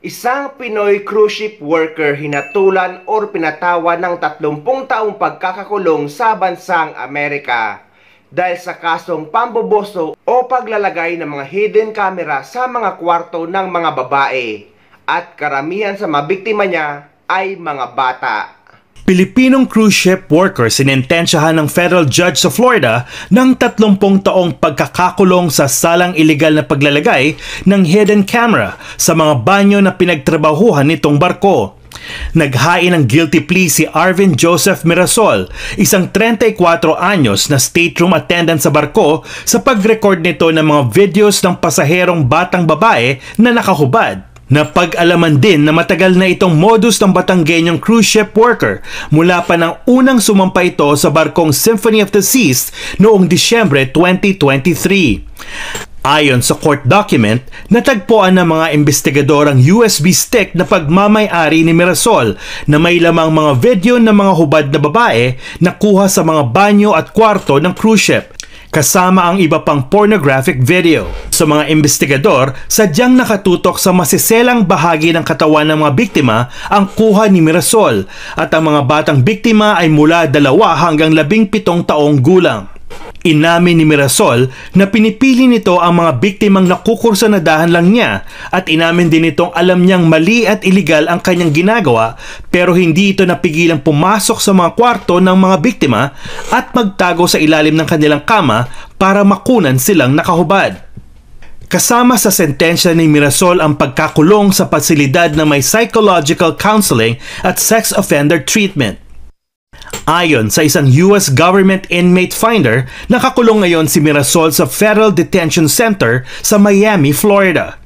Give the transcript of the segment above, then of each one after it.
Isang Pinoy cruise ship worker hinatulan o pinatawan ng 30 taong pagkakakulong sa bansang Amerika dahil sa kasong pamboboso o paglalagay ng mga hidden camera sa mga kwarto ng mga babae, at karamihan sa mga biktima niya ay mga bata. Pilipinong cruise ship worker sinentensyahan ng federal judge sa Florida ng 30 taong pagkakakulong sa salang iligal na paglalagay ng hidden camera sa mga banyo na pinagtrabahuhan nitong barko. Naghain ng guilty plea si Arvin Joseph Mirasol, isang 34 anyos na stateroom attendant sa barko, sa pag-record nito ng mga videos ng pasaherong batang babae na nakahubad. Napag-alaman din na matagal na itong modus ng Batanggenyong cruise ship worker mula pa ng unang sumampa ito sa barkong Symphony of the Seas noong Disyembre 2023. Ayon sa court document, natagpuan ng mga investigador ang USB stick na pagmamay-ari ni Mirasol na may lamang mga video ng mga hubad na babae na kuha sa mga banyo at kwarto ng cruise ship, kasama ang iba pang pornographic video. Sa mga investigador, sadyang nakatutok sa masiselang bahagi ng katawan ng mga biktima ang kuha ni Mirasol, at ang mga batang biktima ay mula 2 hanggang 17 taong gulang. Inamin ni Mirasol na pinipili nito ang mga biktimang nakukursanadahan lang niya, at inamin din nitong alam niyang mali at iligal ang kanyang ginagawa, pero hindi ito napigilang pumasok sa mga kwarto ng mga biktima at magtago sa ilalim ng kanilang kama para makunan silang nakahubad. Kasama sa sentensya ni Mirasol ang pagkakulong sa pasilidad na may psychological counseling at sex offender treatment. Ayon sa isang US government inmate finder, nakakulong ngayon si Mirasol sa Federal Detention Center sa Miami, Florida.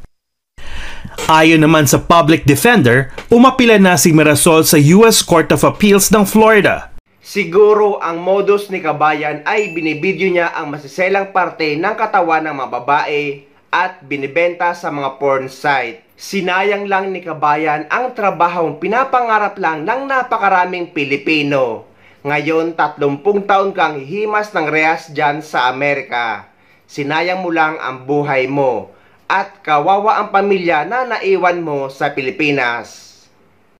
Ayon naman sa public defender, umapila na si Mirasol sa US Court of Appeals ng Florida. Siguro ang modus ni Kabayan ay binibidyo niya ang masiselang parte ng katawan ng mga babae at binibenta sa mga porn site. Sinayang lang ni Kabayan ang trabahong pinapangarap lang ng napakaraming Pilipino. Ngayon, 30 taon kang hihimas ng rehas dyan sa Amerika. Sinayang mo lang ang buhay mo, at kawawa ang pamilya na naiwan mo sa Pilipinas.